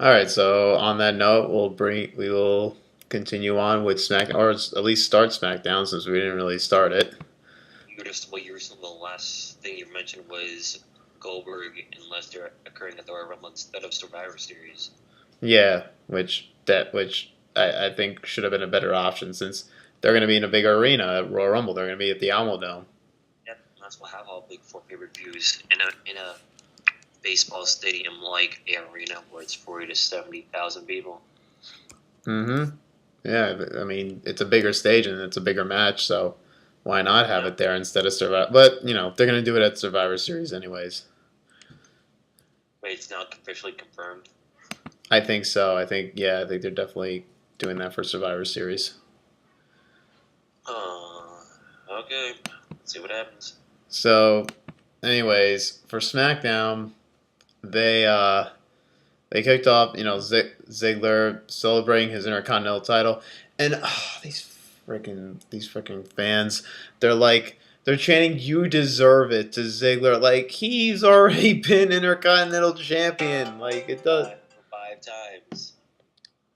All right, so on that note, we will continue on with Smack, or at least start SmackDown since we didn't really start it. The last thing you mentioned was Goldberg and Lesnar occurring at the Royal Rumble instead of Survivor Series. Yeah, which I think should have been a better option since they're going to be in a bigger arena at Royal Rumble. They're going to be at the Alamo Dome. Yeah, that's what have all big four pay-per-views in a baseball stadium like a arena where it's 40 to 70,000 people. Mm-hmm. Yeah, I mean it's a bigger stage and it's a bigger match, so why not have it there instead of Survivor? But they're going to do it at Survivor Series anyways. Wait, it's now officially confirmed. I think so. I think they're definitely doing that for Survivor Series. Okay. Let's see what happens. So, anyways, for SmackDown, they kicked off, Ziggler celebrating his Intercontinental title, and these freaking fans, they're chanting "You deserve it" to Ziggler, like he's already been Intercontinental Champion, like it does. 5 times.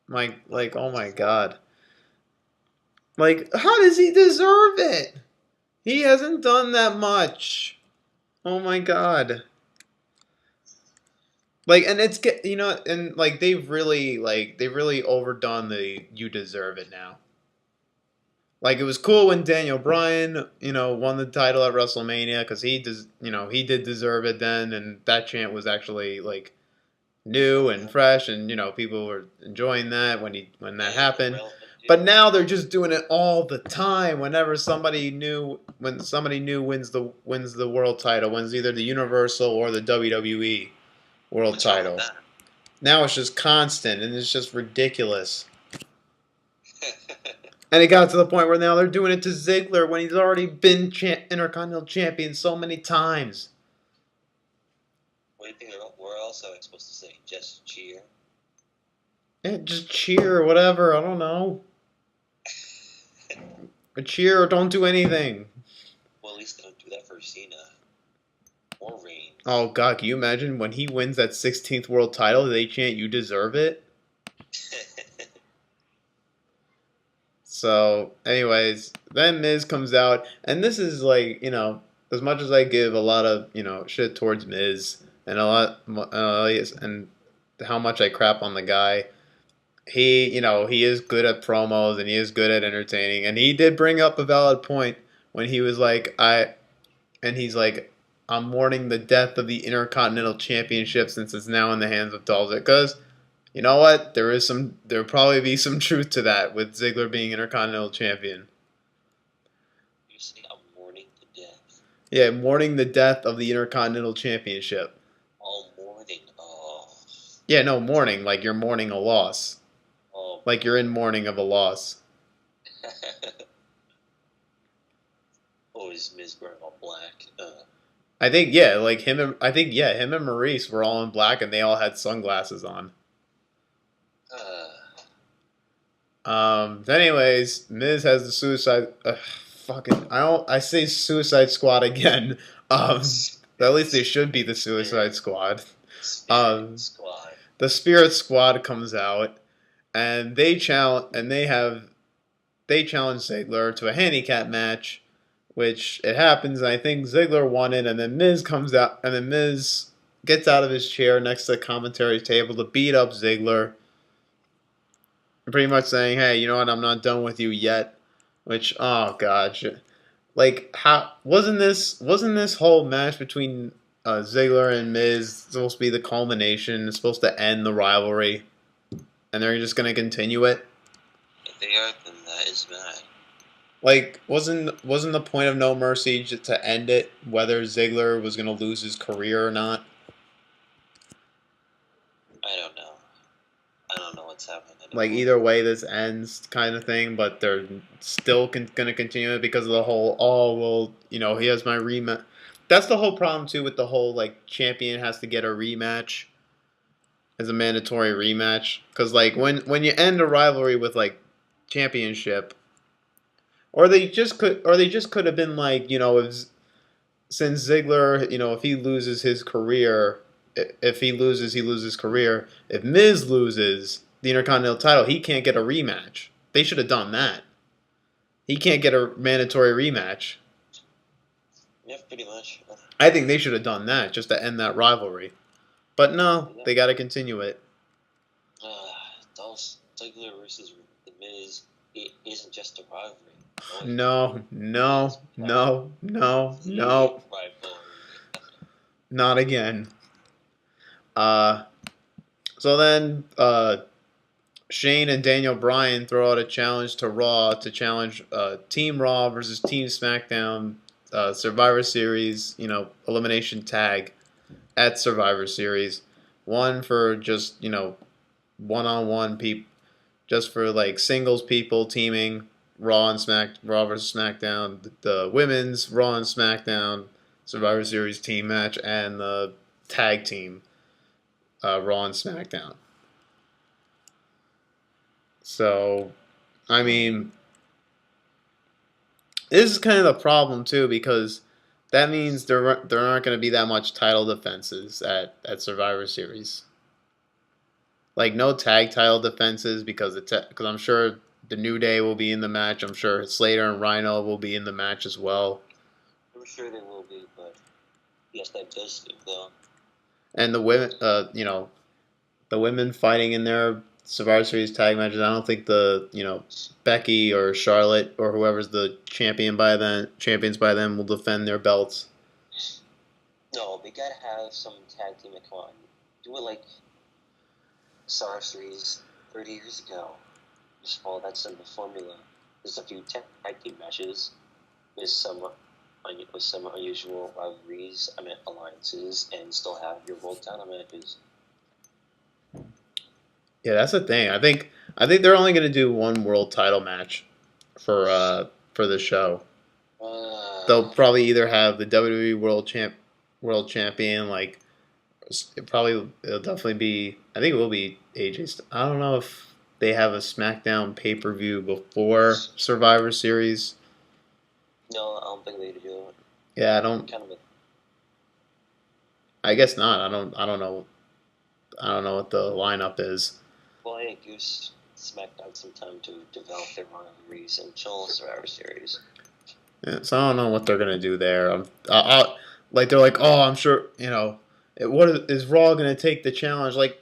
Like oh my god, like how does he deserve it? He hasn't done that much. Oh my god. Like, and it's and like they've really overdone the "you deserve it" now. Like it was cool when Daniel Bryan, won the title at WrestleMania because he did deserve it then, and that chant was actually like new and fresh, and people were enjoying that when that happened. But now they're just doing it all the time. Whenever somebody new wins the world title, wins either the Universal or the WWE world title. Now it's just constant, and it's just ridiculous. And it got to the point where now they're doing it to Ziggler when he's already been Intercontinental Champion so many times. What do you think we're also supposed to say? Just cheer? Yeah, just cheer or whatever. I don't know. Or cheer or don't do anything. Well, at least they don't do that for Cena. Or Reigns. Oh, God, can you imagine when he wins that 16th world title, they chant, "You deserve it"? So, anyways, then Miz comes out, and this is like, as much as I give a lot of, shit towards Miz, and and how much I crap on the guy, he is good at promos, and he is good at entertaining, and he did bring up a valid point when he was like, he's like, I'm mourning the death of the Intercontinental Championship since it's now in the hands of Dolph Ziggler, because you know what? There'll probably be some truth to that with Ziggler being Intercontinental Champion. You say I'm mourning the death? Yeah, mourning the death of the Intercontinental Championship. Oh, mourning. Oh. Yeah, no, mourning, like you're mourning a loss. Oh. Like you're in mourning of a loss. Oh, is Miz wearing all black? I think him and Maurice were all in black and they all had sunglasses on. Anyways, Miz has the suicide. I say Suicide Squad again. At least they should be the Suicide Squad. The Spirit Squad comes out, and they challenge Ziggler to a handicap match, which it happens. And I think Ziggler won it, and then Miz comes out, and then Miz gets out of his chair next to the commentary table to beat up Ziggler. Pretty much saying, hey, you know what, I'm not done with you yet. Which, oh god, like how wasn't this whole match between Ziggler and Miz supposed to be the culmination? It's supposed to end the rivalry, and they're just gonna continue it. If they are, then that is bad. Like, wasn't the point of No Mercy to end it, whether Ziggler was gonna lose his career or not? I don't know. I don't know what's happening. Like, either way, this ends kind of thing, but they're still going to continue it because of the whole, oh, well, he has my rematch. That's the whole problem, too, with the whole, like, champion has to get a rematch as a mandatory rematch. Because, like, when you end a rivalry with, like, championship, or they just could have been, like, since Ziggler, if he loses his career, if he loses career. If Miz loses the Intercontinental title, he can't get a rematch. They should have done that. He can't get a mandatory rematch. Yeah, pretty much. I think they should have done that just to end that rivalry. But no, Yeah. they got to continue it. Dolph Ziggler versus The Miz, it isn't just a rivalry. No, no, no, no, no. Not again. So then Shane and Daniel Bryan throw out a challenge to Raw to challenge Team Raw versus Team SmackDown Survivor Series, elimination tag at Survivor Series. One for just, one-on-one people, just for like singles people teaming Raw versus SmackDown, the women's Raw and SmackDown Survivor Series team match, and the tag team Raw and SmackDown. So, I mean, this is kind of the problem too because that means there aren't going to be that much title defenses at Survivor Series. Like no tag title defenses because I'm sure the New Day will be in the match. I'm sure Slater and Rhino will be in the match as well. I'm sure they will be, but yes, that does stink though. And the women, the women fighting in their Survivor Series tag matches. I don't think Becky or Charlotte or whoever's the champions by then will defend their belts. No, they gotta have some tag team that come on. Do it like Survivor Series 30 years ago. Just follow that simple formula. There's a few tag team matches with some unusual rivalries, alliances, and still have your world title matches. Yeah, that's the thing. I think they're only going to do one world title match for the show. They'll probably either have the WWE world champion, like it'll definitely be. I think it will be AJ. I don't know if they have a SmackDown pay-per-view before Survivor Series. No, I don't think they do. Yeah, I don't. I guess not. I don't know. I don't know what the lineup is. Well, it gives SmackDown some time to develop their rivalries until Survivor Series. Yeah, so I don't know what they're gonna do there. Like they're like, oh, I'm sure what is Raw gonna take the challenge? Like,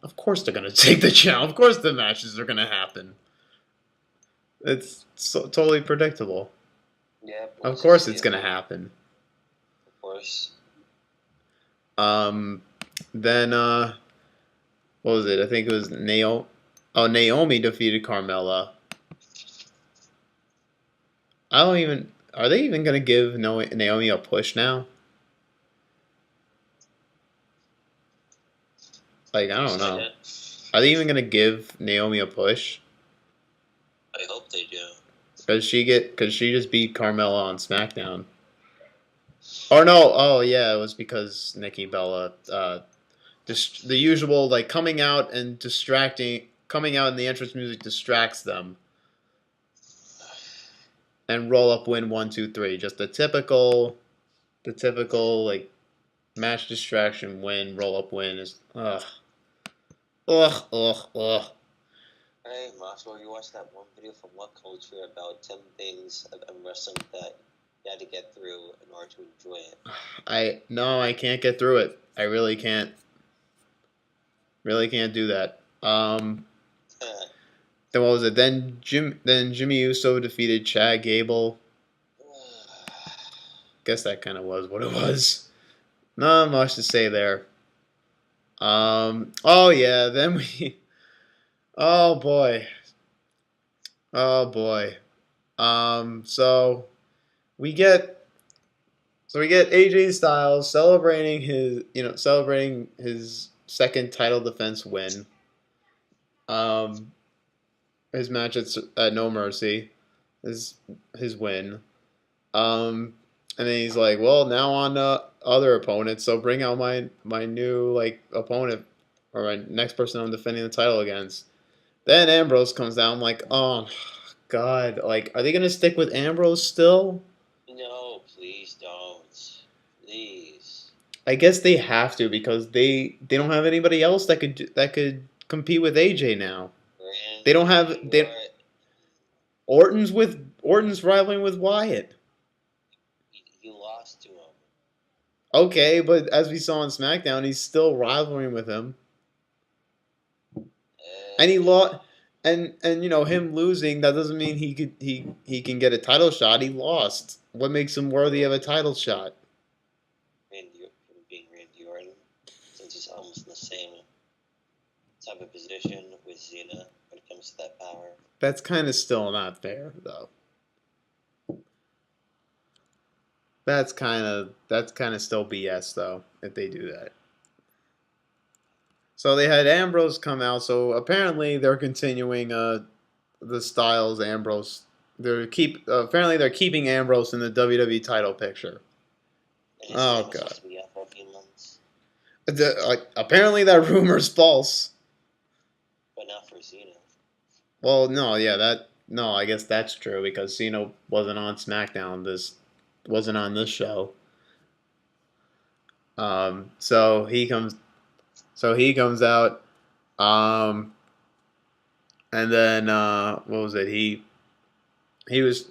of course they're gonna take the challenge. Of course the matches are gonna happen. It's totally predictable. Yeah. Of course it's gonna happen. Of course. Then what was it? I think it was Naomi. Oh, Naomi defeated Carmella. I don't even. Are they even gonna give Naomi a push now? Like, I don't know. Are they even gonna give Naomi a push? I hope they do. Cause she just beat Carmella on SmackDown. Or no, oh yeah, it was because Nikki Bella, just the usual like coming out and distracting, coming out and the entrance music distracts them. And roll up win 1 2 3. Just the typical like match distraction win roll up win is ugh. Hey, Marshall, you watched that one video from What Culture about 10 things of wrestling that you had to get through in order to enjoy it? I can't get through it. I really can't. Really can't do that. Then what was it? Then Jimmy Uso defeated Chad Gable. Guess that kind of was what it was. Not much to say there. Oh yeah. Then we. Oh boy. Oh boy. So we get AJ Styles celebrating his second title defense win. His match at No Mercy, his win. And then he's like, well, now on to other opponents. So bring out my new opponent or my next person I'm defending the title against. Then Ambrose comes down. I'm like, oh God, are they gonna stick with Ambrose still? No, please don't. Please. I guess they have to because they don't have anybody else that could compete with AJ now. They don't have Randy they Orton. Orton's rivaling with Wyatt. He lost to him. Okay, but as we saw on SmackDown, he's still rivaling with him, and he Uh, lost. And him losing that doesn't mean he can get a title shot. He lost. What makes him worthy of a title shot? Him being Randy Orton, since he's almost in the same type of position with Cena when it comes to that power. That's kind of still not fair, though. That's kind of still BS, though, if they do that. So they had Ambrose come out. So apparently they're continuing the Styles Ambrose. Apparently they're keeping Ambrose in the WWE title picture. And his Oh title's god. supposed to be out for a few months, Apparently that rumor's false. but not for Cena. Well, no, yeah, no, I guess that's true because Cena wasn't on SmackDown. This wasn't on this show. So he comes out. Um, and then what was it? He was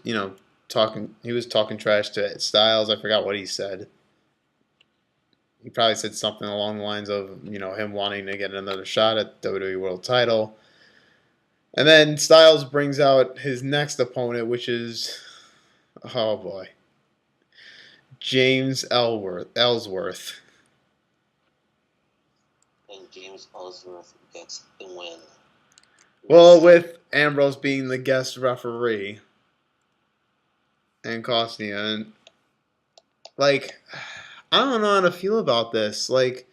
talking trash to Styles. I forgot what he said. He probably said something along the lines of him wanting to get another shot at WWE World Title. And then Styles brings out his next opponent, which is, oh boy, James Ellsworth. And James Ellsworth gets the win. Well, with Ambrose being the guest referee and costing and like, I don't know how to feel about this. Like,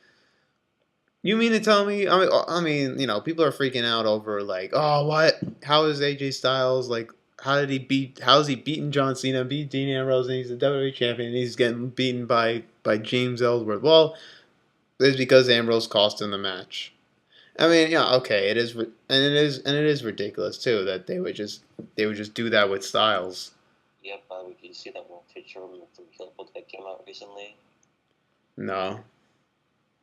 you mean to tell me? I mean, people are freaking out over like, oh, what? How is AJ Styles like? How did he beat? How is he beating John Cena? Beat Dean Ambrose, and he's the WWE champion, and he's getting beaten by James Ellsworth. Well, it's because Ambrose cost him the match. I mean, yeah, okay, it is ridiculous too that they would just do that with Styles. Yep, we can see that one picture from the Hill book that came out recently. No.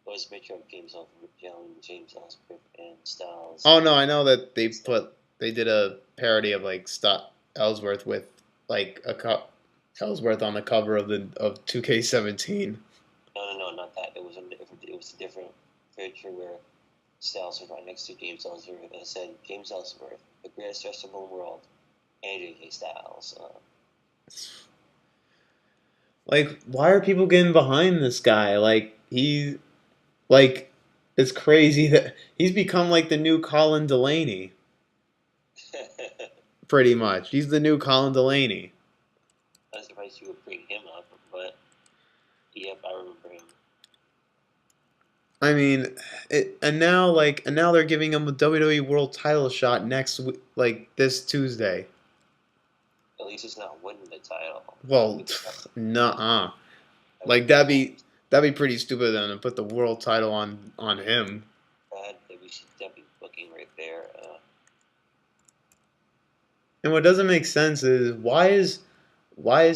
It was a picture of James Ellsworth and Styles. Oh no, I know that they did a parody of like Stop Ellsworth with like Ellsworth on the cover of 2K17. No, not that. It was a different picture where Styles was right next to James Ellsworth and it said James Ellsworth, the greatest wrestler in the world, and AJ Styles. Like, why are people getting behind this guy? Like, it's crazy that he's become like the new Colin Delaney, pretty much. He's the new Colin Delaney. I'm surprised you would bring him up, but yep, I remember him. I mean, and now they're giving him a WWE World Title shot like this Tuesday. At least he's not winning the title. Well, nuh-uh. Like that'd be pretty stupid of them to put the world title on him. That we should definitely be booking right there. And what doesn't make sense is why is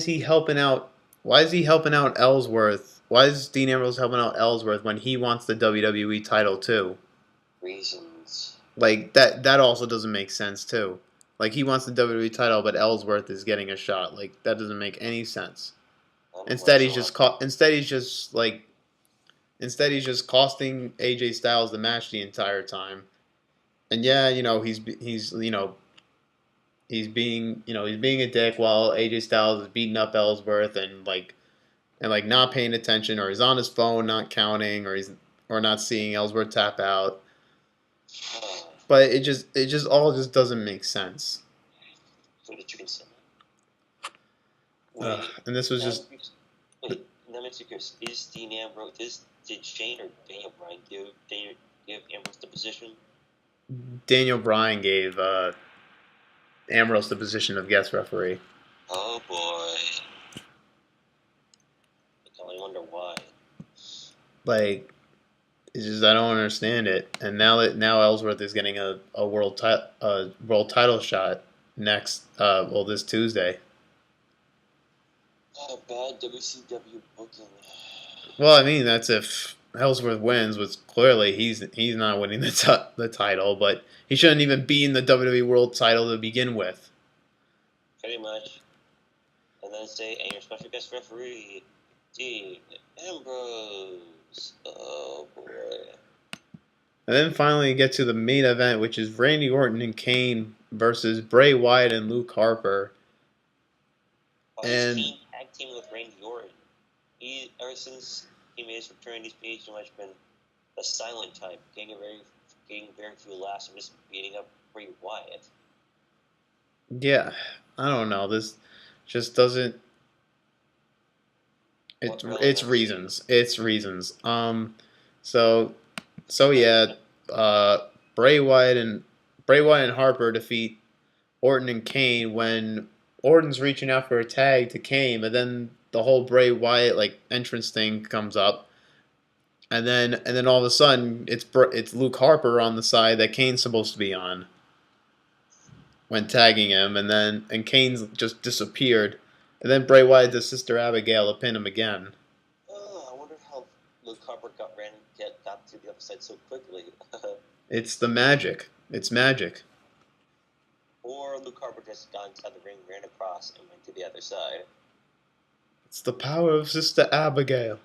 he helping out? Why is he helping out Ellsworth? Why is Dean Ambrose helping out Ellsworth when he wants the WWE title too? Reasons. Like that also doesn't make sense too. Like he wants the WWE title, but Ellsworth is getting a shot. Like that doesn't make any sense. Instead, he's just costing AJ Styles the match the entire time. And yeah, he's being a dick while AJ Styles is beating up Ellsworth and not paying attention, or he's on his phone not counting, or not seeing Ellsworth tap out. But it just all just doesn't make sense. For the chicken sandwich. And this was just Wait, that makes you curious. Is Dean Ambrose, did Shane or Daniel Bryan give Ambrose the position? Daniel Bryan gave Ambrose the position of guest referee. Oh boy. I can only wonder why. Like, it's just I don't understand it. And now Ellsworth is getting a world title shot this Tuesday. Oh, bad WCW booking. Well, I mean, that's if Ellsworth wins, which clearly he's not winning the title, but he shouldn't even be in the WWE World Title to begin with. Pretty much. And then say, and your special guest referee, Dean Ambrose. Oh boy. And then finally get to the main event, which is Randy Orton and Kane versus Bray Wyatt and Luke Harper. Oh, he's And tag team with Randy Orton. He ever since he made his return, he's pretty much been the silent type, getting very few laughs and just beating up Bray Wyatt. yeah, I don't know. This just doesn't. It's reasons. It's reasons. So yeah. Uh, Bray Wyatt and Harper defeat Orton and Kane when Orton's reaching out for a tag to Kane, but then the whole Bray Wyatt like entrance thing comes up, and then all of a sudden it's Luke Harper on the side that Kane's supposed to be on when tagging him, and Kane's just disappeared, and then Bray Wyatt does Sister Abigail to pin him again. Oh, I wonder how Luke Harper got to the other side so quickly. It's the magic. It's magic. Or Luke Harper just got inside the ring, ran across, and went to the other side. It's the power of Sister Abigail.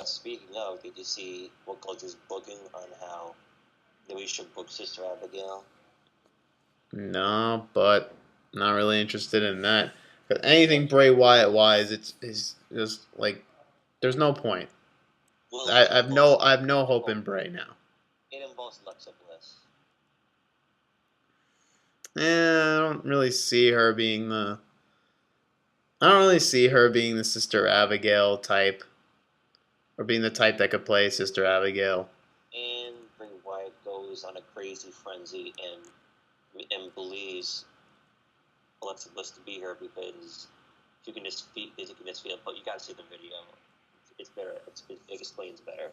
Speaking of, did you see what Culture's booking on how we should book Sister Abigail? No, but not really interested in that. But anything Bray Wyatt wise, it's just like there's no point. Well, I have no hope in Bray now. It involves Alexa Bliss. I don't really see her being the. I don't really see her being the Sister Abigail type, or being the type that could play Sister Abigail. And Bray Wyatt goes on a crazy frenzy and believes Alexa Bliss to be her because you can just feel it. But you gotta see the video. It's better. It explains better.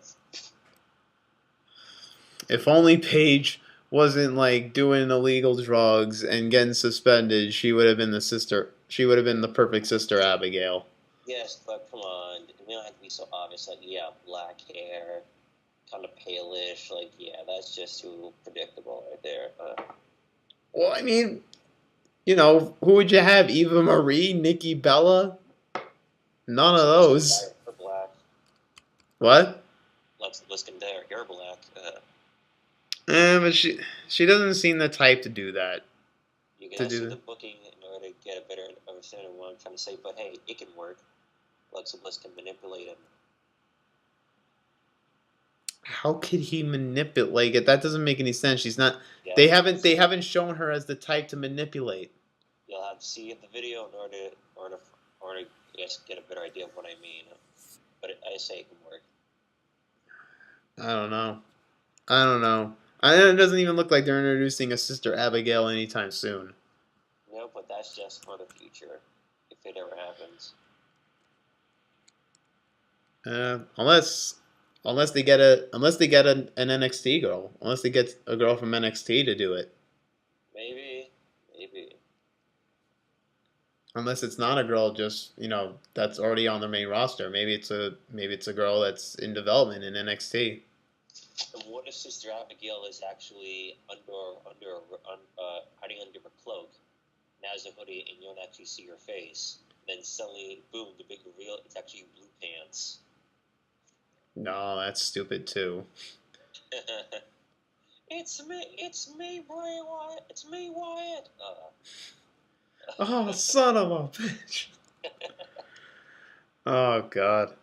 If only Paige wasn't like doing illegal drugs and getting suspended, she would have been the sister. She would have been the perfect Sister Abigail. Yes, but come on, we don't have to be so obvious. Like, yeah, black hair, kind of palish. Like, yeah, that's just too predictable right there. Well, I mean, who would you have? Eva Marie, Nikki Bella? None of those. Her black. What? Alexa Bliss can dye her hair black. But she doesn't seem the type to do that. You can see the booking in order to get a better understanding of what I'm trying to say. But hey, it can work. Alexa Bliss can manipulate him. How could he manipulate it? That doesn't make any sense. She's not. Yeah, they haven't shown her as the type to manipulate. You'll have to see the video in order to get a better idea of what I mean. But I say it can work. I don't know. It doesn't even look like they're introducing a Sister Abigail anytime soon. No, but that's just for the future, if it ever happens. Unless they get an NXT girl, unless they get a girl from NXT to do it. Maybe. Unless it's not a girl, just that's already on the main roster. Maybe it's a girl that's in development in NXT. And what if Sister Abigail is actually hiding under her cloak, and has a hoodie, and you don't actually see her face? Then suddenly, boom, the big reveal, it's actually blue pants. No, that's stupid too. It's me, Bray Wyatt. It's me, Wyatt. Oh, son of a bitch. Oh, God.